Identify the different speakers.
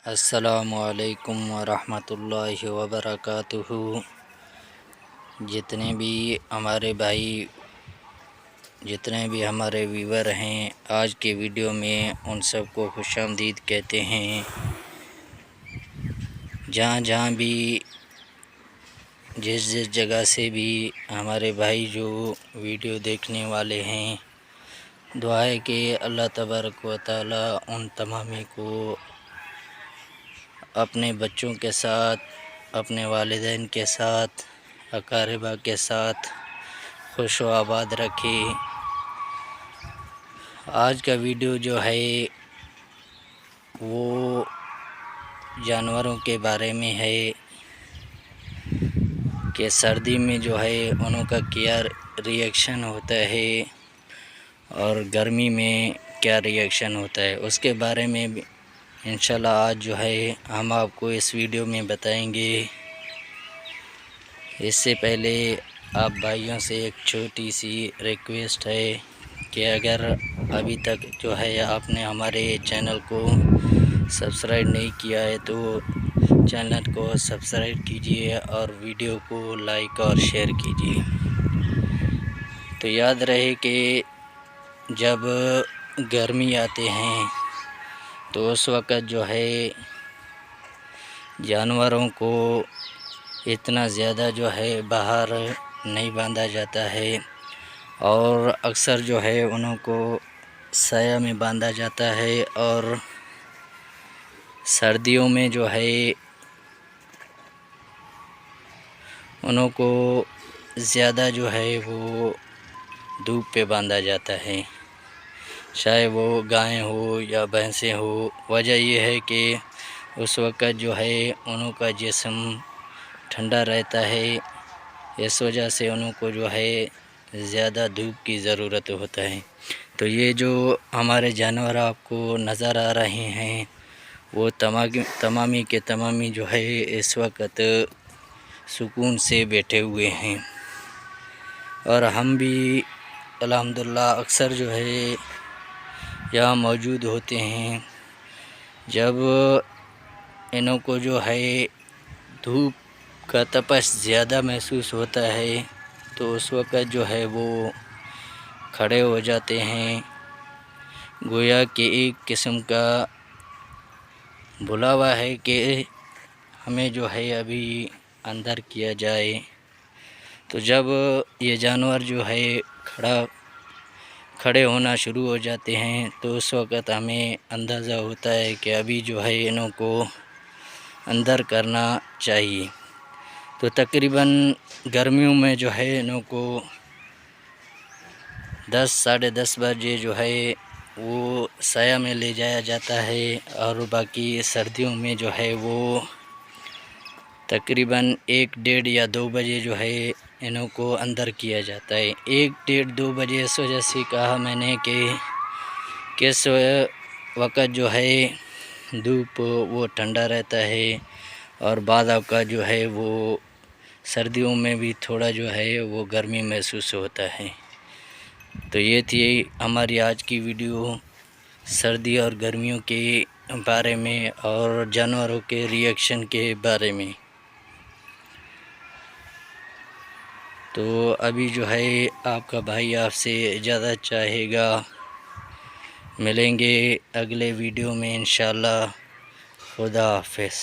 Speaker 1: السلام علیکم ورحمۃ اللہ وبرکاتہ۔ جتنے بھی ہمارے ویور ہیں، آج کے ویڈیو میں ان سب کو خوش آمدید کہتے ہیں۔ جہاں بھی جس جگہ سے بھی ہمارے بھائی جو ویڈیو دیکھنے والے ہیں، دعا ہے کہ اللہ تبارک و تعالی ان تمام کو اپنے بچوں کے ساتھ، اپنے والدین کے ساتھ، اقاربہ کے ساتھ خوش و آباد رکھے۔ آج کا ویڈیو جو ہے وہ جانوروں کے بارے میں ہے کہ سردی میں جو ہے انہوں کا کیا ریئیکشن ہوتا ہے اور گرمی میں کیا ریئیکشن ہوتا ہے، اس کے بارے میں انشاءاللہ آج جو ہے ہم آپ کو اس ویڈیو میں بتائیں گے۔ اس سے پہلے آپ بھائیوں سے ایک چھوٹی سی ریکویسٹ ہے کہ اگر ابھی تک جو ہے آپ نے ہمارے چینل کو سبسکرائب نہیں کیا ہے تو چینل کو سبسکرائب کیجیے اور ویڈیو کو لائک اور شیئر کیجیے۔ تو یاد رہے کہ جب گرمی آتے ہیں تو اس وقت جو ہے جانوروں کو اتنا زیادہ جو ہے باہر نہیں باندھا جاتا ہے، اور اکثر جو ہے انہوں کو سایہ میں باندھا جاتا ہے، اور سردیوں میں جو ہے انہوں کو زیادہ جو ہے وہ دھوپ پہ باندھا جاتا ہے، چاہے وہ گائیں ہو یا بھینسیں ہو۔ وجہ یہ ہے کہ اس وقت جو ہے انہوں کا جسم ٹھنڈا رہتا ہے، اس وجہ سے انہوں کو جو ہے زیادہ دھوپ کی ضرورت ہوتا ہے۔ تو یہ جو ہمارے جانور آپ کو نظر آ رہے ہیں وہ تمامی کے تمامی جو ہے اس وقت سکون سے بیٹھے ہوئے ہیں، اور ہم بھی الحمدللہ اکثر جو ہے یہاں موجود ہوتے ہیں۔ جب انہوں کو جو ہے دھوپ کا تپش زیادہ محسوس ہوتا ہے تو اس وقت جو ہے وہ کھڑے ہو جاتے ہیں، گویا کہ ایک قسم کا بلاوا ہے کہ ہمیں جو ہے ابھی اندر کیا جائے۔ تو جب یہ جانور جو ہے کھڑے ہونا شروع ہو جاتے ہیں تو اس وقت ہمیں اندازہ ہوتا ہے کہ ابھی جو ہے انہوں کو اندر کرنا چاہیے۔ تو تقریباً گرمیوں میں جو ہے انہوں کو 10 ساڑھے 10 بجے جو ہے وہ سایہ میں لے جایا جاتا ہے، اور باقی سردیوں میں جو ہے وہ تقریباً 1 ڈیڑھ یا 2 بجے جو ہے انہوں کو اندر کیا جاتا ہے۔ 1 ڈیڑھ 2 بجے اس وجہ سے کہا میں نے کہ کس وقت جو ہے دھوپ وہ ٹھنڈا رہتا ہے، اور بعض اوقات جو ہے وہ سردیوں میں بھی تھوڑا جو ہے وہ گرمی محسوس ہوتا ہے۔ تو یہ تھی ہماری آج کی ویڈیو سردی اور گرمیوں کے بارے میں اور جانوروں کے ریئیکشن کے بارے میں۔ تو ابھی جو ہے آپ کا بھائی آپ سے اجازت چاہے گا، ملیں گے اگلے ویڈیو میں انشاءاللہ۔ خدا حافظ۔